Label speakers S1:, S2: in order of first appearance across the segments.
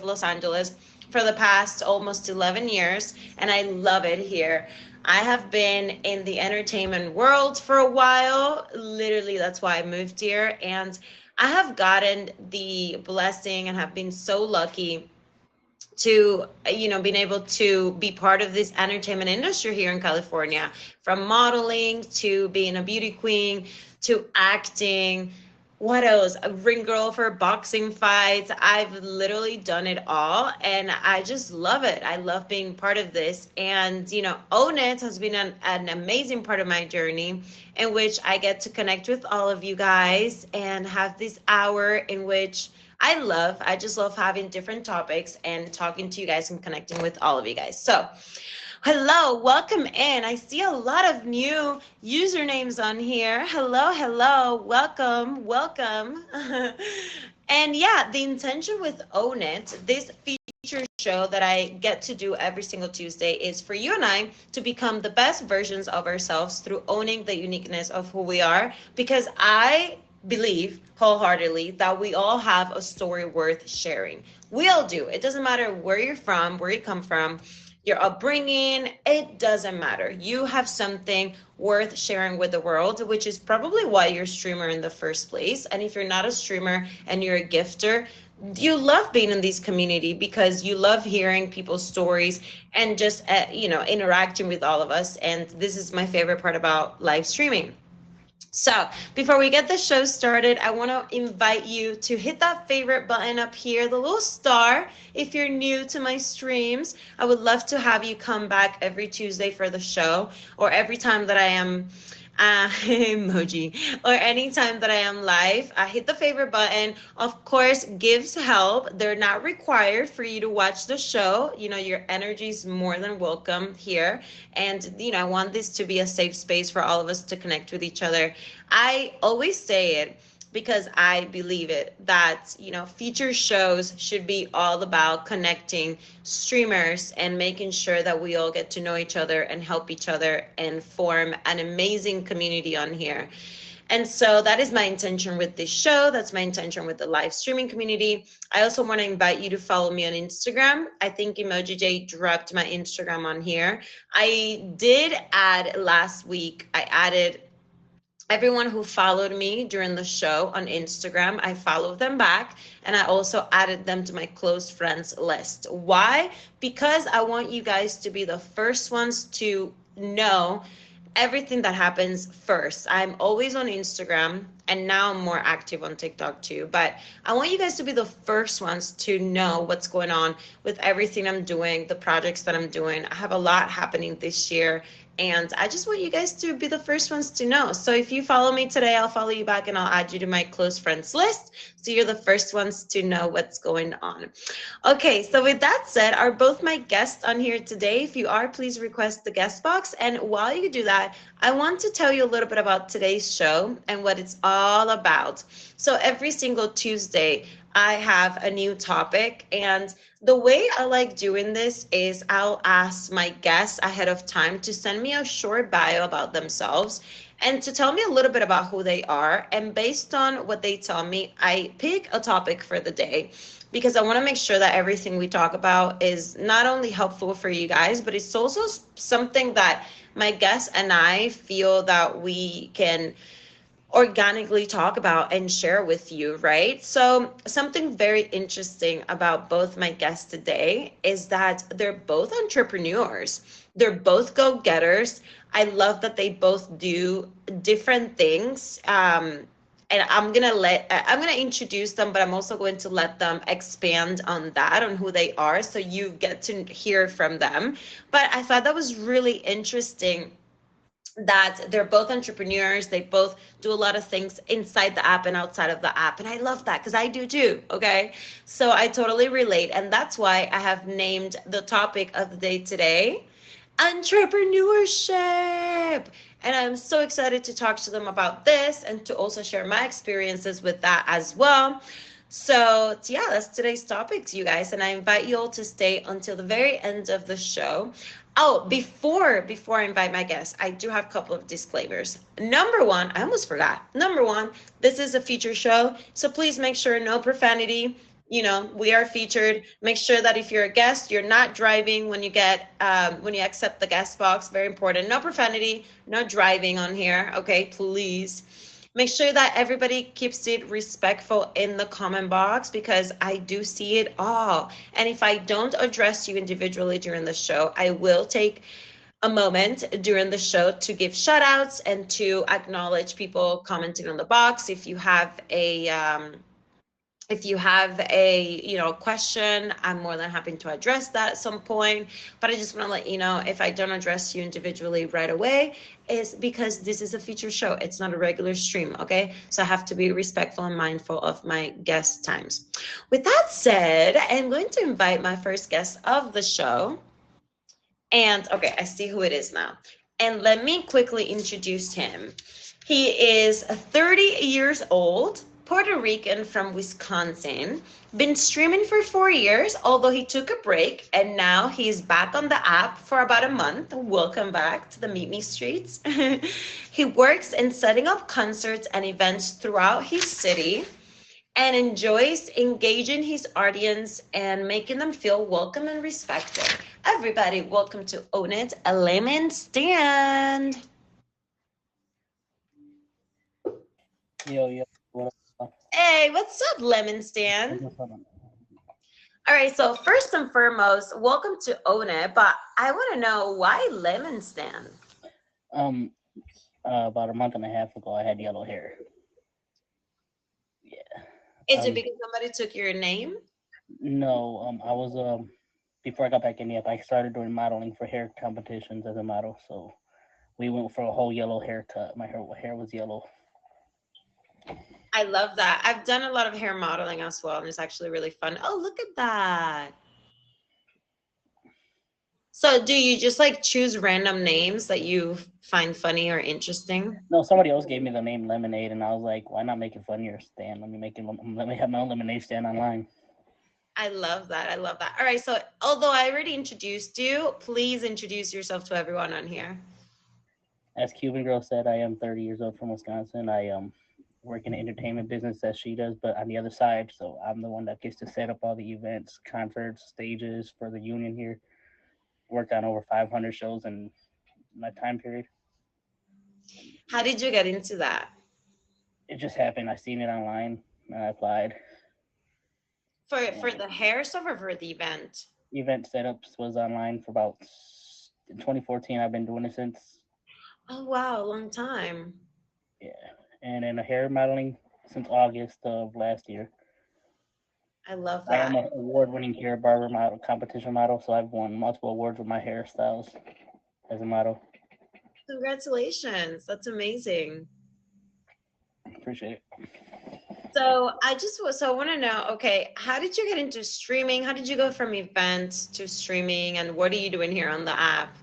S1: Los Angeles for the past almost 11 years, and I love it here. I have been in the entertainment world for a while. Literally, that's why I moved here. And I have gotten the blessing and have been so lucky to being able to be part of this entertainment industry here in California, from modeling to being a beauty queen to acting. What else? A ring girl for boxing fights. I've literally done it all, and I just love it. I love being part of this. And Own It has been an amazing part of my journey, in which I get to connect with all of you guys and have this hour in which I just love having different topics and talking to you guys and connecting with all of you guys. So, hello, welcome in. I see a lot of new usernames on here. Hello, welcome, welcome. And yeah, the intention with Own It, this feature show that I get to do every single Tuesday, is for you and I to become the best versions of ourselves through owning the uniqueness of who we are, because I believe wholeheartedly that we all have a story worth sharing. We all do. It doesn't matter where you're from, where you come from, your upbringing, it doesn't matter. You have something worth sharing with the world, which is probably why you're a streamer in the first place. And if you're not a streamer and you're a gifter, you love being in this community because you love hearing people's stories and just interacting with all of us. And this is my favorite part about live streaming. So before we get the show started, I want to invite you to hit that favorite button up here, the little star. If you're new to my streams, I would love to have you come back every Tuesday for the show, or every time that I am emoji, or anytime that I am live. Hit the favorite button. Of course, gifts help. They're not required for you to watch the show. Your energy is more than welcome here. And I want this to be a safe space for all of us to connect with each other. I always say it because I believe it, that feature shows should be all about connecting streamers and making sure that we all get to know each other and help each other and form an amazing community on here. And so that is my intention with this show. That's my intention with the live streaming community. I also want to invite you to follow me on Instagram. I think Emoji J dropped my Instagram on here. I did add last week, I added everyone who followed me during the show on Instagram. I followed them back, and I also added them to my close friends list. Why? Because I want you guys to be the first ones to know everything that happens first. I'm always on Instagram, and now I'm more active on TikTok too, but I want you guys to be the first ones to know what's going on with everything I'm doing, the projects that I'm doing. I have a lot happening this year, and I just want you guys to be the first ones to know. So if you follow me today, I'll follow you back and I'll add you to my close friends list, so you're the first ones to know what's going on. Okay, so with that said, are both my guests on here today? If you are, please request the guest box. And while you do that, I want to tell you a little bit about today's show and what it's all about. So every single Tuesday, I have a new topic, and the way I like doing this is I'll ask my guests ahead of time to send me a short bio about themselves and to tell me a little bit about who they are. And based on what they tell me, I pick a topic for the day, because I want to make sure that everything we talk about is not only helpful for you guys, but it's also something that my guests and I feel that we can organically talk about and share with you, right? So something very interesting about both my guests today is that they're both entrepreneurs. They're both go-getters. I love that they both do different things. And I'm gonna introduce them, but I'm also going to let them expand on that, on who they are, so you get to hear from them. But I thought that was really interesting that they're both entrepreneurs. They both do a lot of things inside the app and outside of the app. And I love that because I do too, okay? So I totally relate. And that's why I have named the topic of the day today, entrepreneurship. And I'm so excited to talk to them about this and to also share my experiences with that as well. So yeah, that's today's topics, you guys. And I invite you all to stay until the very end of the show. Oh, before I invite my guests, I do have a couple of disclaimers. Number one, I almost forgot. Number one, this is a feature show, so please make sure no profanity, we are featured. Make sure that if you're a guest, you're not driving when you accept the guest box. Very important. No profanity, no driving on here. Okay, please. Make sure that everybody keeps it respectful in the comment box because I do see it all. And if I don't address you individually during the show, I will take a moment during the show to give shout outs and to acknowledge people commenting on the box. If you have a question, I'm more than happy to address that at some point. But I just want to let you know, if I don't address you individually right away, is because this is a feature show. It's not a regular stream. Okay, so I have to be respectful and mindful of my guest times. With that said, I'm going to invite my first guest of the show. And okay, I see who it is now. And let me quickly introduce him. He is 30 years old, Puerto Rican from Wisconsin, been streaming for 4 years, although he took a break, and now he's back on the app for about a month. Welcome back to the Meet Me Streets. He works in setting up concerts and events throughout his city and enjoys engaging his audience and making them feel welcome and respected. Everybody, welcome to Own It, a Lemon Stand.
S2: Yo, yo, what up?
S1: Hey, what's up, Lemon Stand?
S2: What's up?
S1: All right, so first and foremost, welcome to Own It, but I want to know why Lemon Stand?
S2: Um, about a month and a half ago, I had yellow hair. Yeah.
S1: Is it because somebody took your name?
S2: No, I was before I got back in the app, I started doing modeling for hair competitions as a model. So we went for a whole yellow haircut. My hair was yellow.
S1: I love that. I've done a lot of hair modeling as well, and it's actually really fun. Oh, look at that. So do you just like choose random names that you find funny or interesting?
S2: No, somebody else gave me the name Lemonade, and I was like, why not make it funnier stand? Let me have my own lemonade stand online.
S1: I love that. I love that. All right. So, although I already introduced you, please introduce yourself to everyone on here.
S2: As Cuban Girl said, I am 30 years old from Wisconsin. I work in the entertainment business as she does, but on the other side. So I'm the one that gets to set up all the events, concerts, stages for the union here. Worked on over 500 shows in my time period.
S1: How did you get into that?
S2: It just happened. I seen it online and I applied.
S1: For the hair stuff or for the event?
S2: Event setups was online for about in 2014. I've been doing it since.
S1: Oh wow, long time.
S2: Yeah, and in hair modeling since August of last year.
S1: I love
S2: I am
S1: that.
S2: an award-winning hair barber model, competition model, so I've won multiple awards with my hairstyles as a model.
S1: Congratulations. That's amazing.
S2: Appreciate it.
S1: So I want to know, okay, how did you get into streaming? How did you go from events to streaming, and what are you doing here on the app?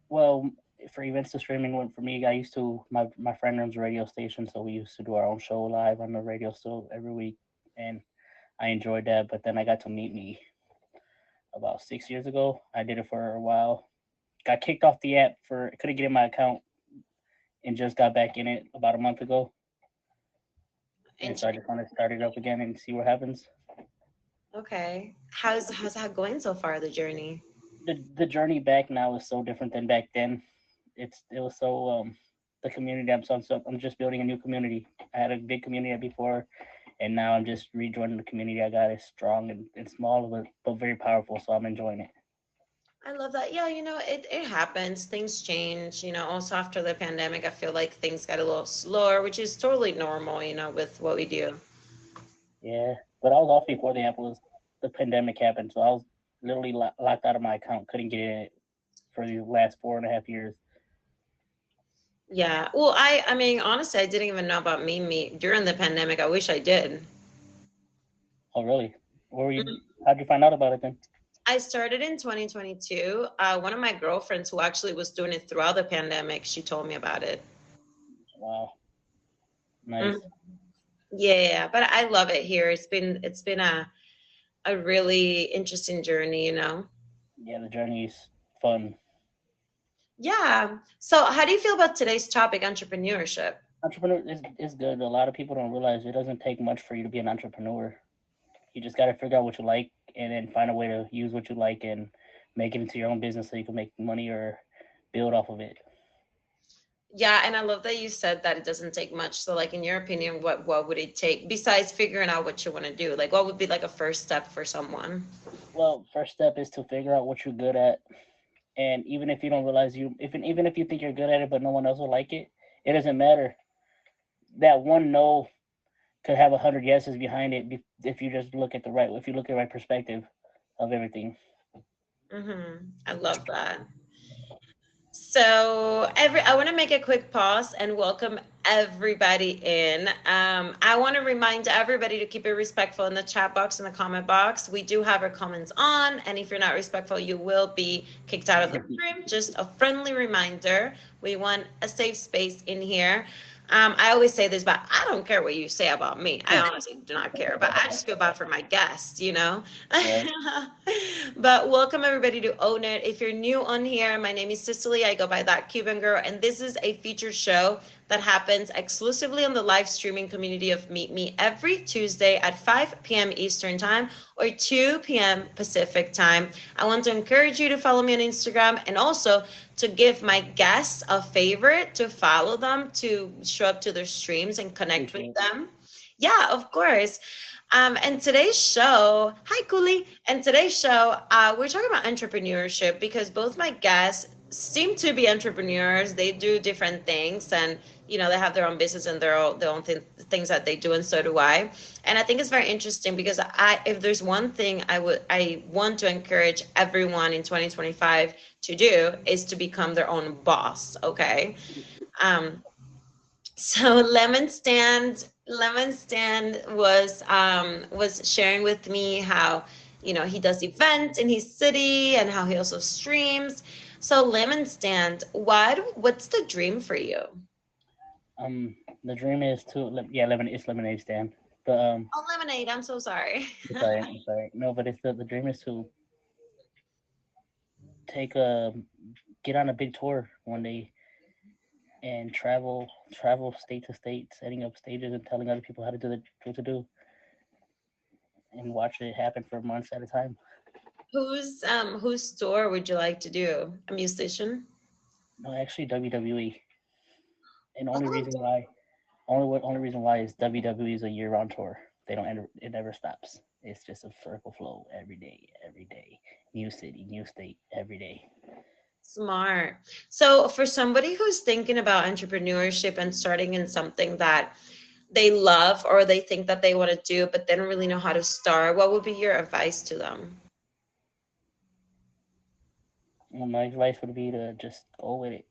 S2: Well, for events to streaming went for me. I used to my friend runs a radio station, so we used to do our own show live on the radio still every week, and I enjoyed that. But then I got to Meet Me about 6 years ago. I did it for a while. Got kicked off the app for couldn't get in my account, and just got back in it about a month ago. And so I just want to start it up again and see what happens.
S1: Okay. How's that going so far, the journey?
S2: The journey back now is so different than back then. It was so the community. I'm just building a new community. I had a big community before, and now I'm just rejoining the community I got. Is strong and small, but very powerful. So I'm enjoying it.
S1: I love that. Yeah, it happens. Things change. Also after the pandemic, I feel like things got a little slower, which is totally normal, with what we do.
S2: Yeah, but I was off before the pandemic happened, so I was literally locked out of my account. Couldn't get in it for the last 4.5 years.
S1: Yeah. Well, I mean, honestly, I didn't even know about Me during the pandemic. I wish I did.
S2: Oh, really? Where were you?
S1: Mhm.
S2: How'd you find out about it then?
S1: I started in 2022. One of my girlfriends who actually was doing it throughout the pandemic, she told me about it.
S2: Wow, nice.
S1: Mhm. Yeah, but I love it here. It's been a really interesting journey.
S2: Yeah, the journey is fun.
S1: Yeah. So how do you feel about today's topic, entrepreneurship?
S2: Entrepreneur is good. A lot of people don't realize it doesn't take much for you to be an entrepreneur. You just got to figure out what you like and then find a way to use what you like and make it into your own business so you can make money or build off of it.
S1: Yeah, and I love that you said that it doesn't take much. So like in your opinion, what would it take besides figuring out what you want to do? Like what would be like a first step for someone?
S2: Well, first step is to figure out what you're good at. And even if you don't realize even if you think you're good at it, but no one else will like it, it doesn't matter. That one no could have 100 yeses behind it if you just look at the right perspective of everything.
S1: I love that. So I want to make a quick pause and welcome everybody in. I want to remind everybody to keep it respectful in the chat box and the comment box. We do have our comments on, and if you're not respectful, you will be kicked out of the room. Just a friendly reminder. We want a safe space in here. I always say this, but I don't care what you say about me. I honestly do not care, but I just feel bad for my guests, you know? Right. But welcome everybody to Own It. If you're new on here, my name is Cicely. I go by That Cuban Girl, and this is a featured show that happens exclusively on the live streaming community of Meet Me every Tuesday at 5 p.m. Eastern Time or 2 p.m. Pacific Time. I want to encourage you to follow me on Instagram and also to give my guests a favorite, to follow them, to show up to their streams and connect with them. Yeah, of course. And today's show, hi Kuli. And today's show, we're talking about entrepreneurship because both my guests seem to be entrepreneurs. They do different things, and you know they have their own business and their own things that they do, and so do I. And I think it's very interesting because if there's one thing I want to encourage everyone in 2025 to do is to become their own boss. Okay. So Lemon Stand was sharing with me how, you know, he does events in his city and how he also streams. So Lemon Stand, what's the dream for you?
S2: The dream is it's Lemonade Stand. But
S1: oh, Lemonade, I'm so sorry.
S2: I'm sorry. No, but it's the dream is to get on a big tour one day and travel state to state, setting up stages and telling other people how to do what to do, and watch it happen for months at a time.
S1: Whose tour would you like to do? A musician?
S2: No, actually WWE. And only reason why is WWE is a year-round tour. It never stops. It's just a vertical flow every day, new city, new state, every day.
S1: Smart. So for somebody who's thinking about entrepreneurship and starting in something that they love or they think that they want to do, but they don't really know how to start, what would be your advice to them?
S2: Well, my advice would be to just go with it.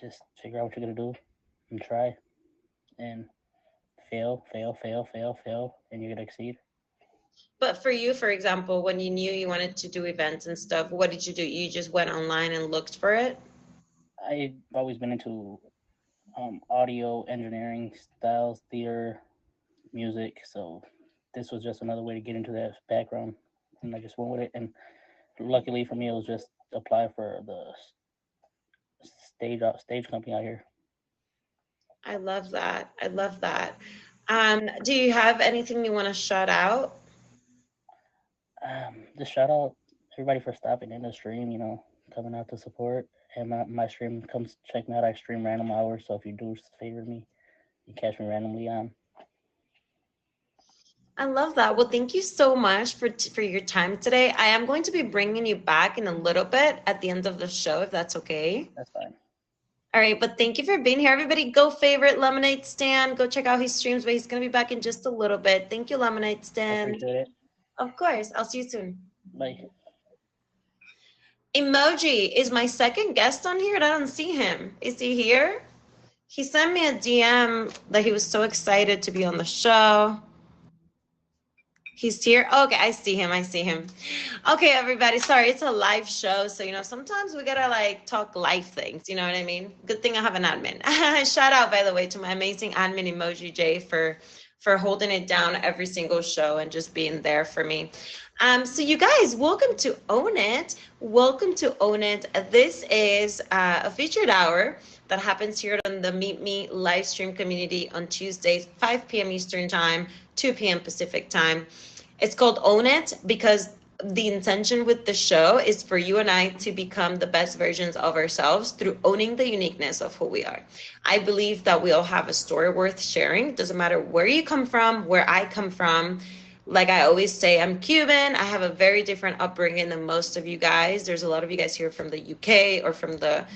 S2: Just figure out what you're going to do and try. And fail, and you're going to succeed.
S1: But for you, for example, when you knew you wanted to do events and stuff, what did you do? You just went online and looked for it?
S2: I've always been into audio engineering, styles, theater, music. So this was just another way to get into that background. And I just went with it. And luckily for me, it was just apply for the stage company out here.
S1: I love that. Do you have anything you want to shout out?
S2: Just shout out everybody for stopping in the stream, you know, coming out to support. And my stream, come check me out. I stream random hours, so if you do favor me, you catch me randomly on.
S1: I love that. Well, thank you so much for your time today. I am going to be bringing you back in a little bit at the end of the show, if that's okay.
S2: That's fine.
S1: All right, but thank you for being here. Everybody go favorite Lemonade Stand. Go check out his streams, but he's going to be back in just a little bit. Thank you, Lemonade Stand.
S2: Appreciate it.
S1: Of course. I'll see you soon.
S2: Bye.
S1: Emoji is my second guest on here. I don't see him. Is he here? He sent me a DM that he was so excited to be on the show. He's here. Okay, I see him. Okay, everybody. Sorry, it's a live show. So, you know, sometimes we gotta like talk live things. You know what I mean? Good thing I have an admin. Shout out, by the way, to my amazing admin Emoji J for for holding it down every single show and just being there for me. So you guys, welcome to Own It. Welcome to Own It. This is a featured hour that happens here on the Meet Me live stream community on Tuesdays, 5 p.m. Eastern Time, 2 p.m. Pacific Time. It's called Own It because the intention with the show is for you and I to become the best versions of ourselves through owning the uniqueness of who we are. I believe that we all have a story worth sharing. Doesn't matter where you come from, where I come from. Like I always say, I'm Cuban. I have a very different upbringing than most of you guys. There's a lot of you guys here from the UK or from the,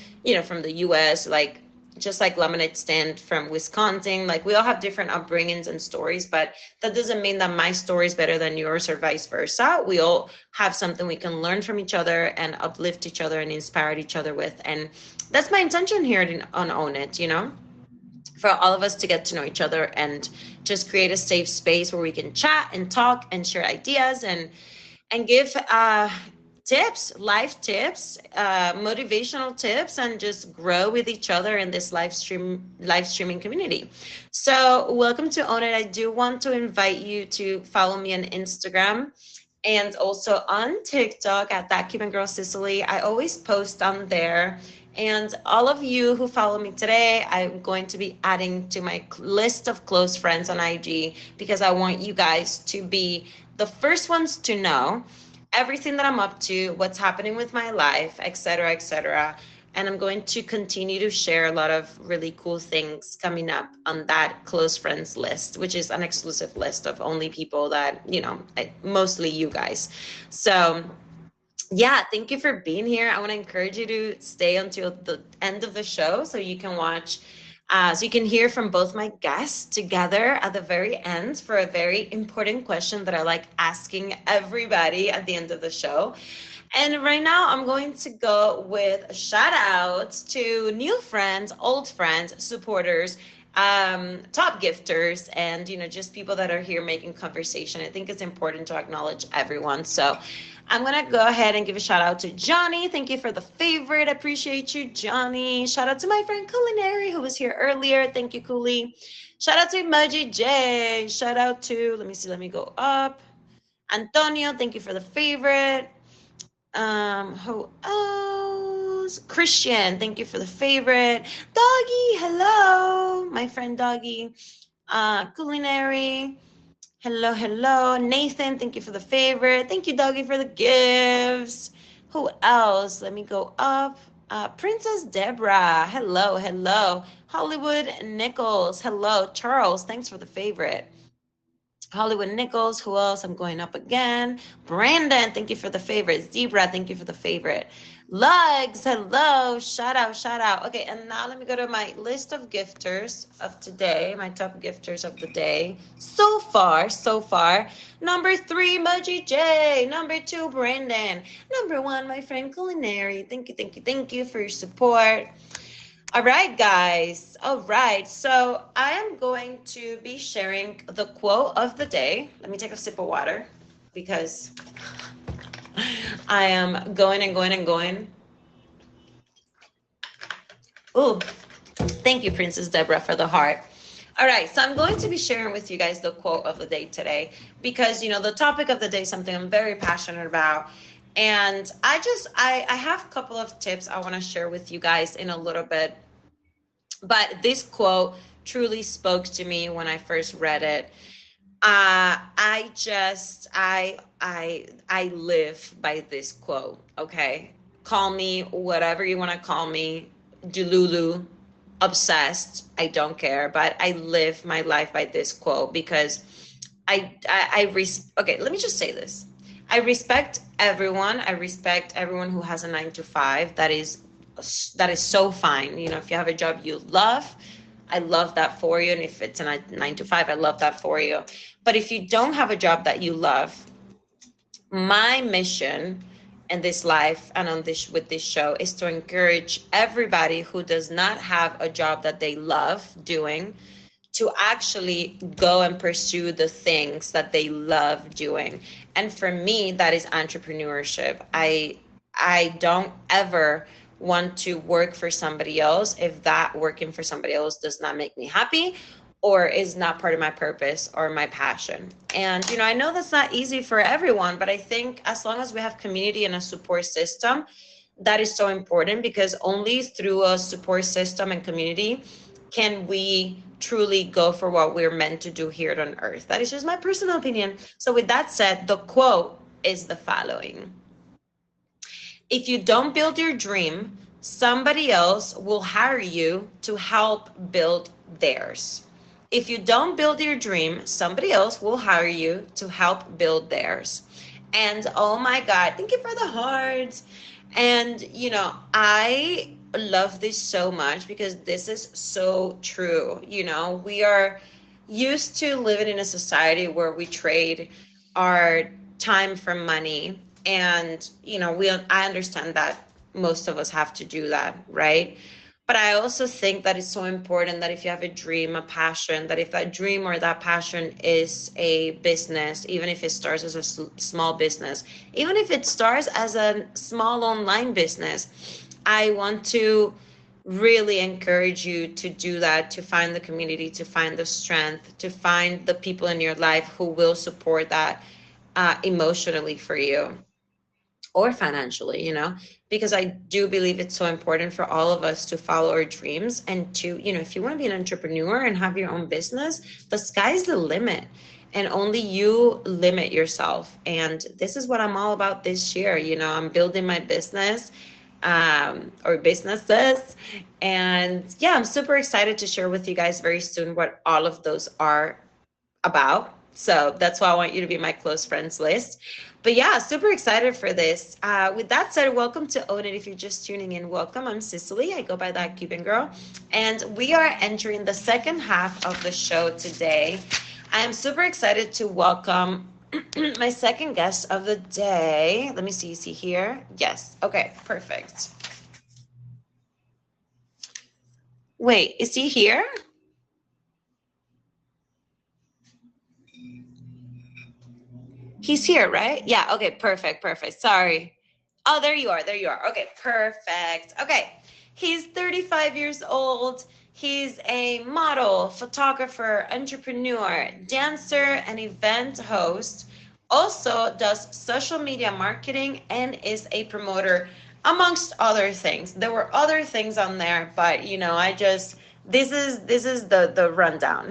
S1: from the US, like just like Lemonade Stand from Wisconsin. Like we all have different upbringings and stories, but that doesn't mean that my story is better than yours or vice versa. We all have something we can learn from each other and uplift each other and inspire each other with. And that's my intention here on Own It, for all of us to get to know each other and just create a safe space where we can chat and talk and share ideas and give tips, life tips, motivational tips, and just grow with each other in this live streaming community. So welcome to Own It. I do want to invite you to follow me on Instagram and also on TikTok at That Cuban Girl Sicily. I always post on there. And all of you who follow me today, I'm going to be adding to my list of close friends on IG because I want you guys to be the first ones to know everything that I'm up to, what's happening with my life, etc., etc. And I'm going to continue to share a lot of really cool things coming up on that close friends list, which is an exclusive list of only people that, mostly you guys. So yeah, thank you for being here. I want to encourage you to stay until the end of the show so you can watch, so you can hear from both my guests together at the very end for a very important question that I like asking everybody at the end of the show. And right now I'm going to go with shout outs to new friends, old friends, supporters, top gifters, and just people that are here making conversation. I think it's important to acknowledge everyone. So I'm gonna go ahead and give a shout out to Johnny. Thank you for the favorite. I appreciate you, Johnny. Shout out to my friend Culinary who was here earlier. Thank you, Cooley. Shout out to Emoji J. Shout out to, let me go up. Antonio, thank you for the favorite. Who else? Christian, thank you for the favorite. Doggy, hello. My friend Doggy. Culinary. Hello. Nathan, thank you for the favorite. Thank you, Doggy, for the gifts. Who else? Let me go up. Princess Deborah. Hello. Hollywood Nichols. Hello. Charles, thanks for the favorite. Hollywood Nichols. Who else? I'm going up again. Brandon, thank you for the favorite. Zebra, thank you for the favorite. Lugs, hello. Shout out. Okay, and now let me go to my list of gifters of today, my top gifters of the day. So far. Number 3, Moji J. Number 2, Brandon. Number 1, my friend Culinary. Thank you for your support. All right, guys. All right. So I am going to be sharing the quote of the day. Let me take a sip of water because I am going. Oh, thank you, Princess Deborah, for the heart. All right, so I'm going to be sharing with you guys the quote of the day today because, the topic of the day is something I'm very passionate about. And I have a couple of tips I want to share with you guys in a little bit. But this quote truly spoke to me when I first read it. I live by this quote, okay? Call me whatever you want to call me, Delulu, obsessed, I don't care, but I live my life by this quote because okay, let me just say this. I respect everyone. I respect everyone who has a 9-to-5. That is so fine. If you have a job you love, I love that for you. And if it's a 9-to-5, I love that for you. But if you don't have a job that you love, my mission in this life and with this show is to encourage everybody who does not have a job that they love doing to actually go and pursue the things that they love doing. And for me, that is entrepreneurship. I don't ever want to work for somebody else if that working for somebody else does not make me happy, or is not part of my purpose or my passion. And, I know that's not easy for everyone, but I think as long as we have community and a support system, that is so important, because only through a support system and community can we truly go for what we're meant to do here on earth. That is just my personal opinion. So, with that said, the quote is the following: if you don't build your dream, somebody else will hire you to help build theirs. If you don't build your dream, somebody else will hire you to help build theirs. And oh my God, thank you for the hearts. And, I love this so much because this is so true. We are used to living in a society where we trade our time for money. And, I understand that most of us have to do that, right? But I also think that it's so important that if you have a dream, a passion, that if that dream or that passion is a business, even if it starts as a small business, even if it starts as a small online business, I want to really encourage you to do that, to find the community, to find the strength, to find the people in your life who will support that emotionally for you or financially, because I do believe it's so important for all of us to follow our dreams and to, if you want to be an entrepreneur and have your own business, the sky's the limit and only you limit yourself. And this is what I'm all about this year. I'm building my business or businesses. And yeah, I'm super excited to share with you guys very soon what all of those are about. So that's why I want you to be my close friends list. But yeah, super excited for this. With that said, welcome to Own It. If you're just tuning in, welcome. I'm Cicely. I go by that Cuban girl. And we are entering the second half of the show today. I am super excited to welcome my second guest of the day. Let me see. Is he here? Yes. Okay, perfect. Wait, is he here? He's here, right? Yeah, okay, perfect. Sorry. Oh, there you are. Okay, perfect. Okay, he's 35 years old. He's a model, photographer, entrepreneur, dancer, and event host. Also does social media marketing and is a promoter, amongst other things. There were other things on there, but I just this is the rundown.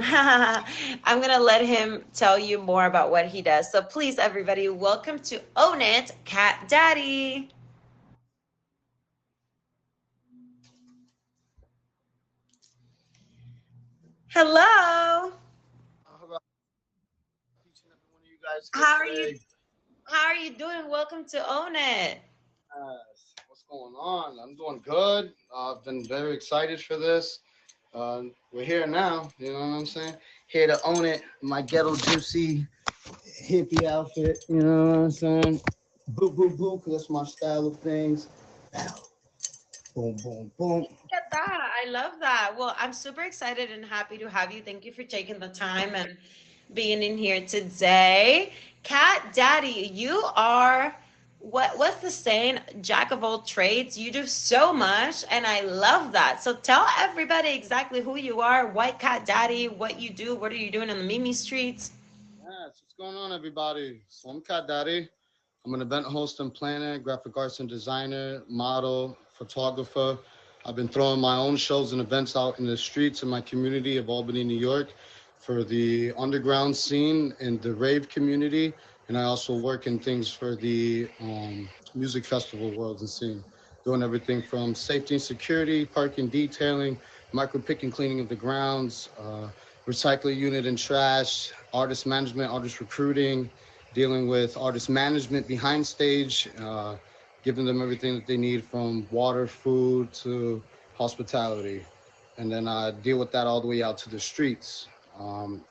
S1: I'm gonna let him tell you more about what he does. So please, everybody, welcome to Own It, Cat Daddy. Hello.
S3: Hello, each and every one of you guys good
S1: How are you?
S3: today.
S1: How are you doing? Welcome to Own It.
S3: What's going on? I'm doing good. I've been very excited for this. We're here now. You know what I'm saying? Here to own it. My ghetto juicy hippie outfit. You know what I'm saying? Boo boo boo, because that's my style of things. Bow. Boom boom boom.
S1: Look at that. I love that. Well, I'm super excited and happy to have you. Thank you for taking the time and being in here today. Cat Daddy, you are what's the saying? Jack of all trades. You do so much, and I love that. So tell everybody exactly who you are, White Cat Daddy, what you do, what are you doing on the Mimi streets?
S3: Yes, what's going on, everybody? So I'm Kat Daddy. I'm an event host and planner, graphic arts and designer, model, photographer. I've been throwing my own shows and events out in the streets in my community of Albany, New York, for the underground scene and the rave community. And I also work in things for the music festival world and scene, doing everything from safety and security, parking detailing, micro pick and cleaning of the grounds, recycling unit and trash, artist management, artist recruiting, dealing with artist management behind stage, giving them everything that they need from water, food to hospitality. And then deal with that all the way out to the streets.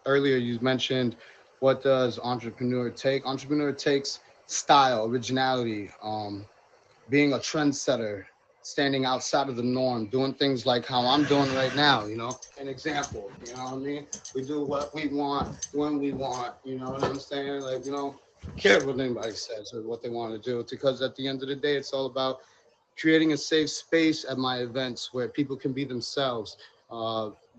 S3: Earlier, you mentioned what does entrepreneur take? Entrepreneur takes style, originality, being a trendsetter, standing outside of the norm, doing things like how I'm doing right now, an example, you know what I mean? We do what we want, when we want, you know what I'm saying? Like, care what anybody says or what they want to do, because at the end of the day, it's all about creating a safe space at my events where people can be themselves,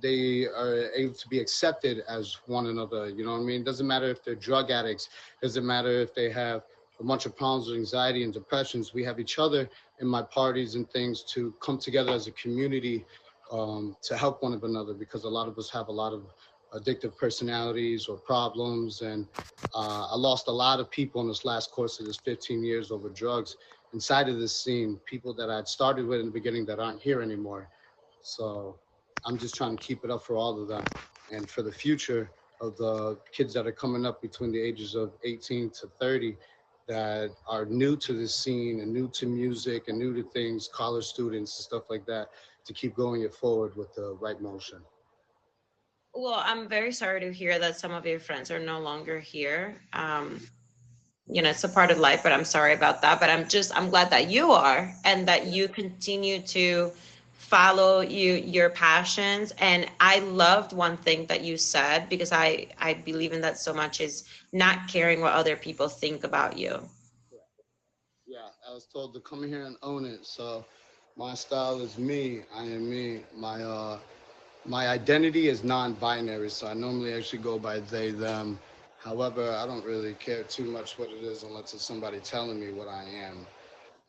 S3: they are able to be accepted as one another. You know what I mean? Doesn't matter if they're drug addicts. Doesn't matter if they have a bunch of problems with anxiety and depressions. We have each other in my parties and things to come together as a community, to help one another, because a lot of us have a lot of addictive personalities or problems. And I lost a lot of people in this last course of this 15 years over drugs inside of this scene, people that I'd started with in the beginning that aren't here anymore. So I'm just trying to keep it up for all of them and for the future of the kids that are coming up between the ages of 18 to 30 that are new to this scene and new to music and new to things, college students and stuff like that, to keep going it forward with the right motion.
S1: Well, I'm very sorry to hear that some of your friends are no longer here. You know, it's a part of life, but I'm sorry about that. But I'm glad that you are, and that you continue to follow your passions. And I loved one thing that you said, because I believe in that so much, is not caring what other people think about you.
S3: Yeah, I was told to come here and own it. So my style is me. I am me. My identity is non-binary, so I normally actually go by they, them. However, I don't really care too much what it is unless it's somebody telling me what I am.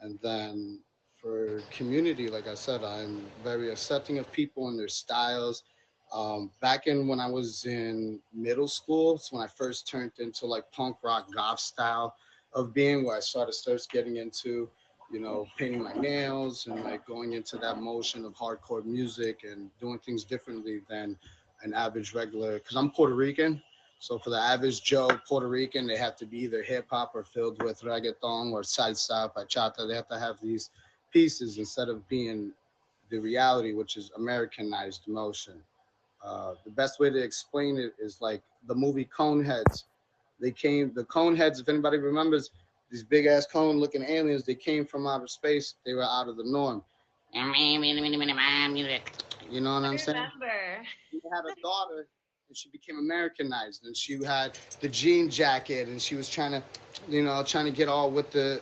S3: And then for community, like I said, I'm very accepting of people and their styles. Back in when I was in middle school, it's when I first turned into like punk rock goth style of being, where I started first getting into, you know, painting my nails and like going into that motion of hardcore music and doing things differently than an average regular, because I'm Puerto Rican. So for the average Joe Puerto Rican, they have to be either hip hop or filled with reggaeton or salsa, bachata. They have to have these pieces instead of being the reality, which is Americanized motion. The best way to explain it is like the movie Coneheads. The Coneheads, if anybody remembers, these big ass cone looking aliens, they came from outer space. They were out of the norm. You know what I'm saying?
S1: Remember.
S3: She had a daughter and she became Americanized, and she had the jean jacket and she was trying to, trying to get all with the,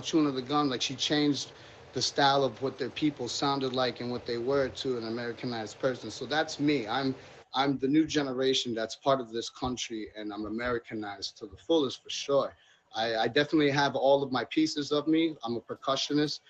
S3: tune of the gun. Like she changed the style of what their people sounded like and what they were to an Americanized person. So that's me. I'm the new generation that's part of this country, and I'm Americanized to the fullest for sure. I definitely have all of my pieces of me. I'm a percussionist.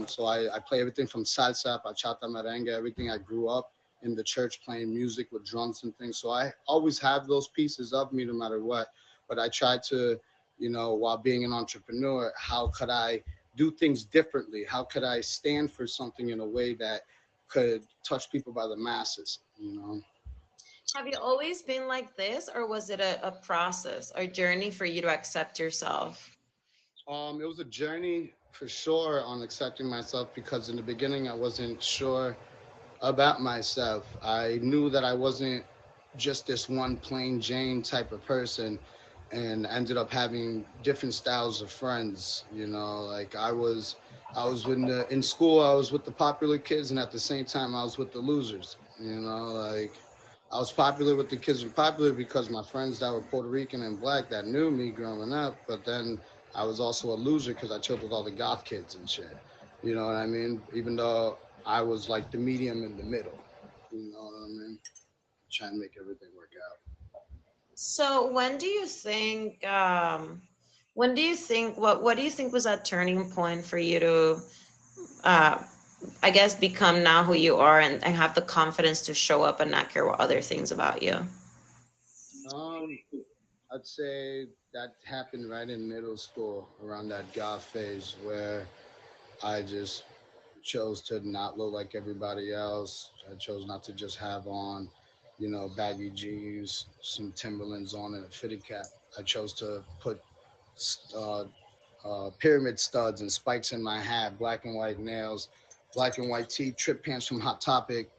S3: So I play everything from salsa, bachata, merengue, everything. I grew up in the church playing music with drums and things. So I always have those pieces of me no matter what. But I try to, while being an entrepreneur, how could I do things differently? How could I stand for something in a way that could touch people by the masses,
S1: Have you always been like this, or was it a process or journey for you to accept yourself?
S3: It was a journey for sure on accepting myself, because in the beginning I wasn't sure about myself. I knew that I wasn't just this one plain Jane type of person, and ended up having different styles of friends. Like I was in school, I was with the popular kids, and at the same time I was with the losers. Like I was popular with the kids who were popular because my friends that were Puerto Rican and black that knew me growing up, but then I was also a loser because I chilled with all the goth kids and shit. You know what I mean? Even though I was like the medium in the middle. You know what I mean? Trying to make everything work out.
S1: So what do you think was that turning point for you to uh, I guess become now who you are, and have the confidence to show up and not care what other things about you?
S3: Um, I'd say that happened right in middle school around that goth phase where I just chose to not look like everybody else. I chose not to just have on, baggy jeans, some Timberlands on, and a fitted cap. I chose to put uh, pyramid studs and spikes in my hat, black and white nails, black and white tee, trip pants from Hot Topic,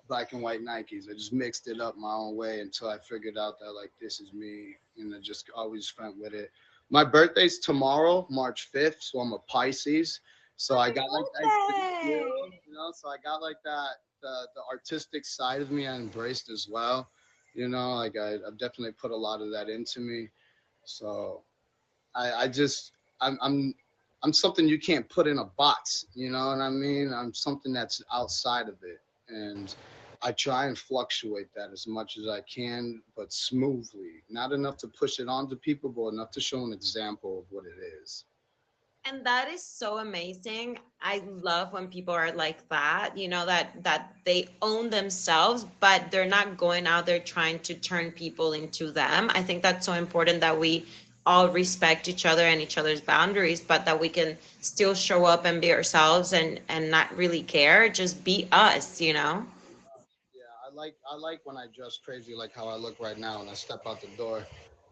S3: black and white Nikes. I just mixed it up my own way until I figured out that like this is me, and I just always went with it. My birthday's tomorrow, March 5th, so I'm a Pisces. So I got like that, so I got like that the artistic side of me I embraced as well. Like I've definitely put a lot of that into me. So I just I'm something you can't put in a box, you know what I mean? I'm something that's outside of it. And I try and fluctuate that as much as I can, but smoothly. Not enough to push it onto people, but enough to show an example of what it is.
S1: And that is so amazing. I love when people are like that, that they own themselves, but they're not going out there trying to turn people into them. I think that's so important that we all respect each other and each other's boundaries, but that we can still show up and be ourselves and not really care, just be us.
S3: Yeah, I like when I dress crazy, like how I look right now, and I step out the door,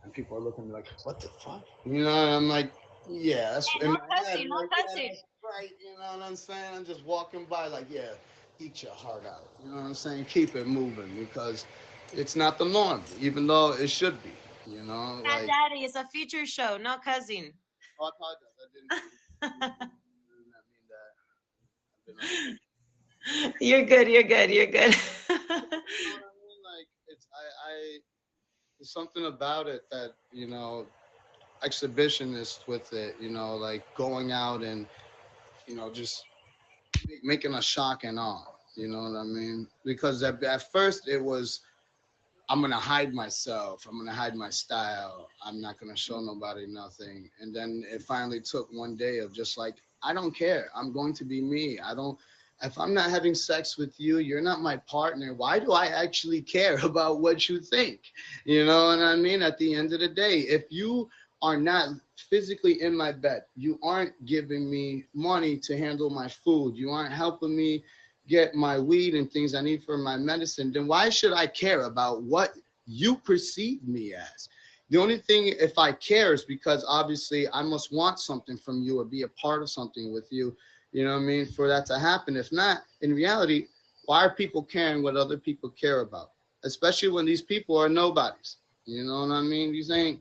S3: and people are looking at me like, "What the fuck?" And I'm like, "Yeah, that's in
S1: No
S3: my head."
S1: cussing,
S3: I'm
S1: no
S3: like, "Yeah,
S1: cussing.
S3: that's right." You know what I'm saying? I'm just walking by, like, "Yeah, eat your heart out." You know what I'm saying? Keep it moving because it's not the norm, even though it should be.
S1: Cat
S3: Like,
S1: Daddy is a future show, no cousin.
S3: oh, I apologize. I did not mean that. I've been on.
S1: You're good, you're good, you're good.
S3: You know what I mean? Like, I there's something about it that exhibitionist with it, like going out and just making a shock and awe. You know what I mean? Because at first it was, I'm gonna hide myself, I'm gonna hide my style, I'm not gonna show nobody nothing. And then it finally took one day of just like, I don't care, I'm going to be me. I don't If I'm not having sex with you, you're not my partner. Why do I actually care about what you think? You know what I mean? At the end of the day, if you are not physically in my bed, you aren't giving me money to handle my food, you aren't helping me get my weed and things I need for my medicine, then why should I care about what you perceive me as? The only thing, if I care, is because obviously I must want something from you or be a part of something with you, you know what I mean, for that to happen. If not, in reality, why are people caring what other people care about? Especially when these people are nobodies. You know what I mean? This ain't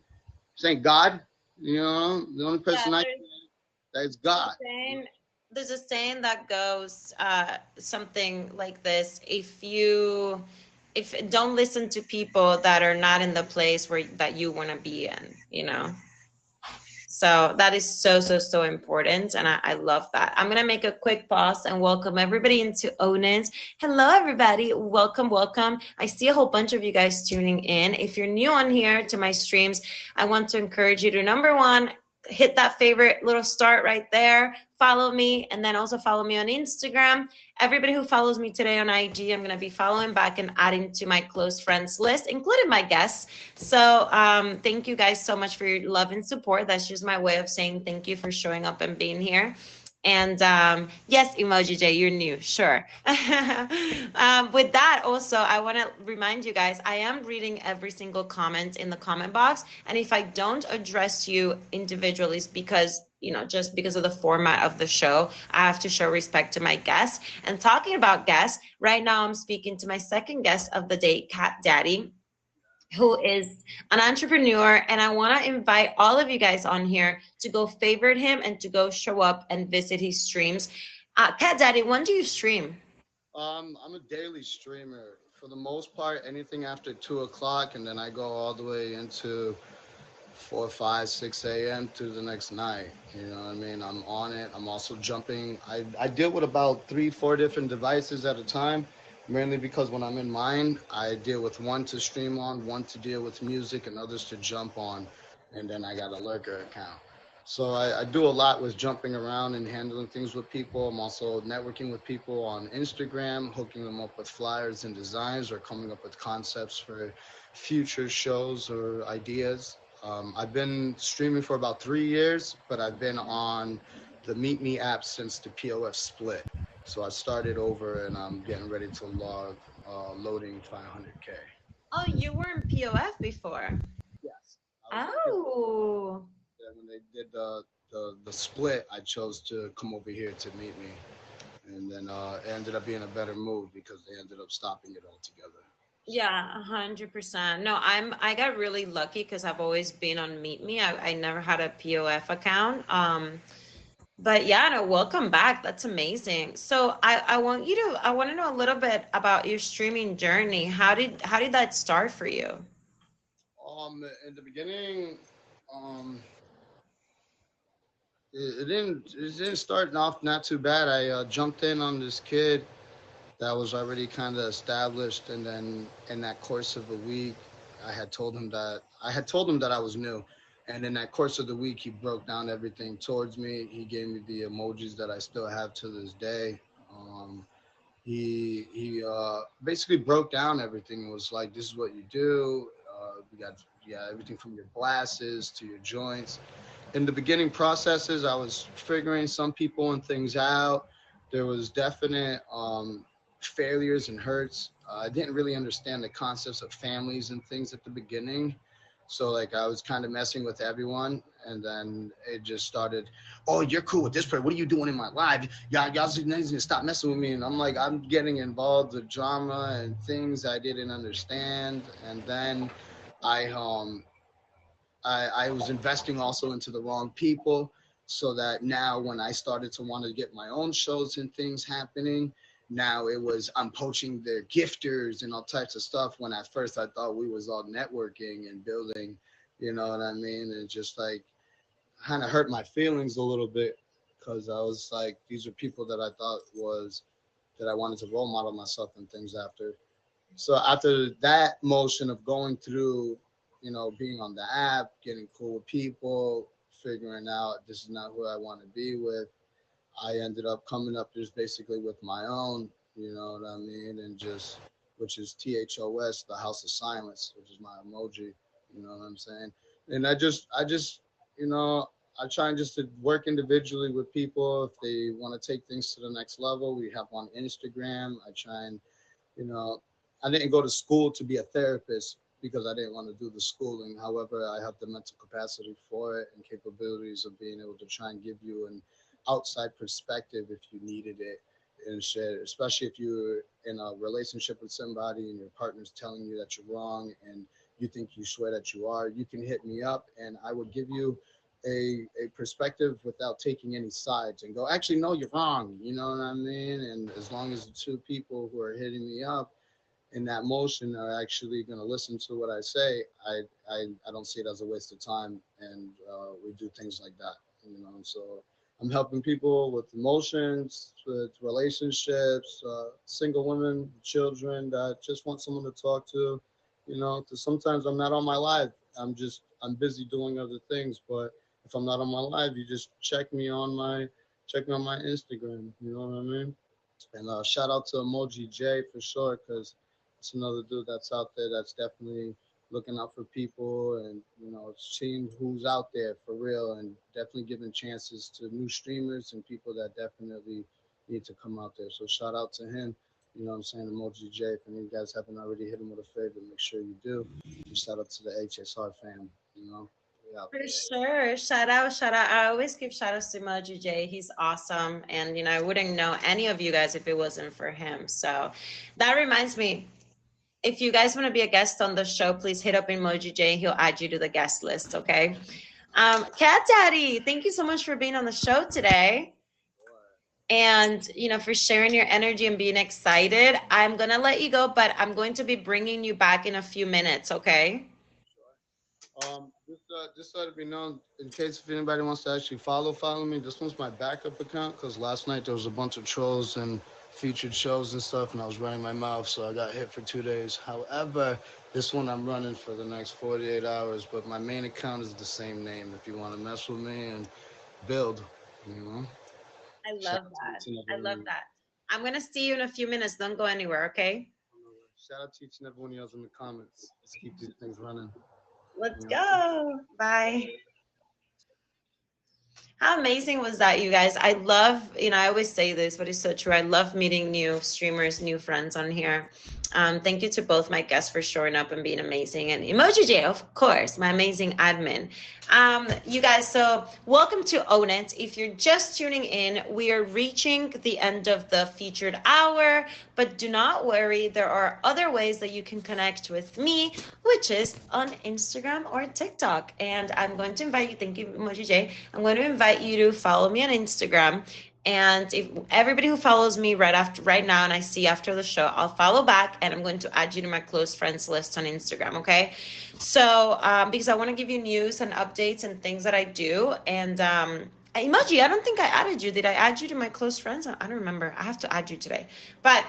S3: God. The only
S1: Yeah,
S3: person I care, that's
S1: a
S3: God.
S1: saying there's a saying that goes something like this: if don't listen to people that are not in the place where that you want to be in. So that is so, so, so important. And I love that. I'm going to make a quick pause and welcome everybody into Onens. Hello, everybody. Welcome, welcome. I see a whole bunch of you guys tuning in. If you're new on here to my streams, I want to encourage you to, number one, hit that favorite little start right there. Follow me, and then also follow me on Instagram. Everybody who follows me today on IG, I'm going to be following back and adding to my close friends list, including my guests. So thank you guys so much for your love and support. That's just my way of saying thank you for showing up and being here. And yes, Emoji J, you're new, sure. With that, also, I want to remind you guys, I am reading every single comment in the comment box. And if I don't address you individually, it's because, just because of the format of the show, I have to show respect to my guests. And talking about guests, right now I'm speaking to my second guest of the day, Cat Daddy, who is an entrepreneur, and I want to invite all of you guys on here to go favorite him and to go show up and visit his streams. Cat Daddy, when do you stream?
S3: I'm a daily streamer. For the most part, anything after 2 o'clock, and then I go all the way into 4, 5, 6 a.m. to the next night. You know what I mean? I'm on it. I'm also jumping. I deal with about 3, 4 different devices at a time, mainly because when I'm in mine, I deal with one to stream on, one to deal with music, and others to jump on. And then I got a lurker account. So I do a lot with jumping around and handling things with people. I'm also networking with people on Instagram, hooking them up with flyers and designs, or coming up with concepts for future shows or ideas. I've been streaming for about 3 years, but I've been on the Meet Me app since the POF split. So I started over and I'm getting ready to loading 500K.
S1: Oh, you were in POF before.
S3: Yes.
S1: Oh.
S3: When they did the split, I chose to come over here to Meet Me. And then it ended up being a better move because they ended up stopping it altogether.
S1: Yeah, 100%. No, I got really lucky because I've always been on Meet Me. I never had a POF account. But yeah, no, welcome back. That's amazing. So I want I want to know a little bit about your streaming journey. How did that start for you?
S3: In the beginning, it didn't start off not too bad. I jumped in on this kid that was already kind of established. And then in that course of a week, I had told him that I was new. And in that course of the week, he broke down everything towards me. He gave me the emojis that I still have to this day. Um, he basically broke down everything. It was like, this is what you do. We got everything from your glasses to your joints. In the beginning processes, I was figuring some people and things out. There was definite failures and hurts. I didn't really understand the concepts of families and things at the beginning. So like I was kind of messing with everyone, and then it just started. Oh, you're cool with this person. What are you doing in my life? Y'all need to stop messing with me. And I'm like, I'm getting involved with drama and things I didn't understand. And then I I was investing also into the wrong people, so that now when I started to want to get my own shows and things happening, now it was I'm poaching their gifters and all types of stuff, when at first I thought we was all networking and building, you know what I mean? And just like kind of hurt my feelings a little bit, because I was like, these are people that I thought was that I wanted to role model myself and things after. So after that motion of going through, you know, being on the app, getting cool with people, figuring out this is not who I want to be with, I ended up coming up just basically with my own, you know what I mean? And just, which is THOS, the House of Silence, which is my emoji, you know what I'm saying? And I just, you know, I try and just to work individually with people. If they want to take things to the next level, we have on Instagram. I try and, you know, I didn't go to school to be a therapist because I didn't want to do the schooling. However, I have the mental capacity for it and capabilities of being able to try and give you an outside perspective if you needed it and shit, especially if you're in a relationship with somebody and your partner's telling you that you're wrong and you think you swear that you are. You can hit me up and I would give you a perspective without taking any sides and go, actually, no, you're wrong. You know what I mean? And as long as the two people who are hitting me up in that motion are actually going to listen to what I say, I don't see it as a waste of time. And we do things like that, you know. So I'm helping people with emotions, with relationships, single women, children that just want someone to talk to, you know, because sometimes I'm not on my live. I'm busy doing other things. But if I'm not on my live, you just check me on my Instagram, you know what I mean? And shout out to Emoji J for sure, because it's another dude that's out there that's definitely looking out for people and, you know, seeing who's out there for real and definitely giving chances to new streamers and people that definitely need to come out there. So shout out to him. You know what I'm saying? Emoji J. If any of you guys haven't already hit him with a favor, make sure you do. And shout out to the HSR fam, you know?
S1: For sure. Shout out, shout out. I always give shout outs to Emoji J. He's awesome. And, you know, I wouldn't know any of you guys if it wasn't for him. So that reminds me, if you guys want to be a guest on the show, please hit up Emoji J. He'll add you to the guest list, okay? Cat Daddy, thank you so much for being on the show today. And, you know, for sharing your energy and being excited. I'm going to let you go, but I'm going to be bringing you back in a few minutes, okay?
S3: Just let it be known, in case if anybody wants to actually follow me, this one's my backup account, because last night there was a bunch of trolls and featured shows and stuff, and I was running my mouth, so I got hit for 2 days. However, this one I'm running for the next 48 hours, but my main account is the same name if you want to mess with me and build, you know?
S1: I love that. I love that. I'm going to see you in a few minutes. Don't go anywhere, okay?
S3: Shout out to each and everyone else in the comments. Let's keep these things running.
S1: Let's go. Bye. How amazing was that, you guys? I love, you know, I always say this, but it's so true. I love meeting new streamers, new friends on here. Thank you to both my guests for showing up and being amazing. And Emoji J, of course, my amazing admin. You guys, so welcome to Own It. If you're just tuning in, we are reaching the end of the featured hour, but do not worry. There are other ways that you can connect with me, which is on Instagram or TikTok. And I'm going to invite you, thank you, Emoji J. I'm going to invite you to follow me on Instagram. And if everybody who follows me right now and I see after the show, I'll follow back and I'm going to add you to my close friends list on Instagram, okay? So because I want to give you news and updates and things that I do. And Emoji, I don't think I added you. Did I add you to my close friends? I don't remember. I have to add you today. But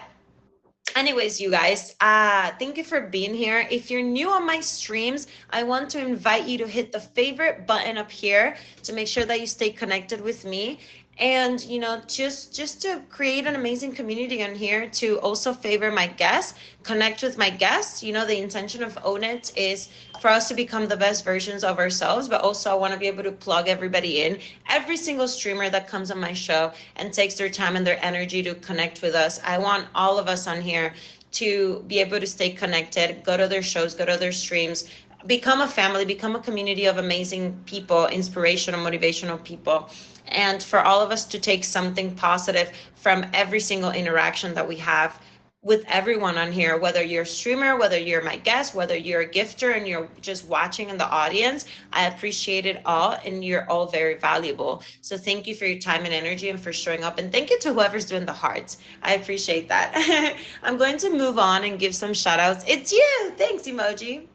S1: anyways, you guys, thank you for being here. If you're new on my streams, I want to invite you to hit the favorite button up here to make sure that you stay connected with me. And just to create an amazing community on here, to also favor my guests, connect with my guests. The intention of Own It is for us to become the best versions of ourselves, but also I want to be able to plug everybody in, every single streamer that comes on my show and takes their time and their energy to connect with us. I want all of us on here to be able to stay connected, go to their shows, go to their streams, become a family, become a community of amazing people, inspirational, motivational people, and for all of us to take something positive from every single interaction that we have with everyone on here, whether you're a streamer, whether you're my guest, whether you're a gifter and you're just watching in the audience. I appreciate it all, and you're all very valuable. So thank you for your time and energy and for showing up. And thank you to whoever's doing the hearts. I appreciate that. I'm going to move on and give some shout outs. It's you. Thanks, emoji.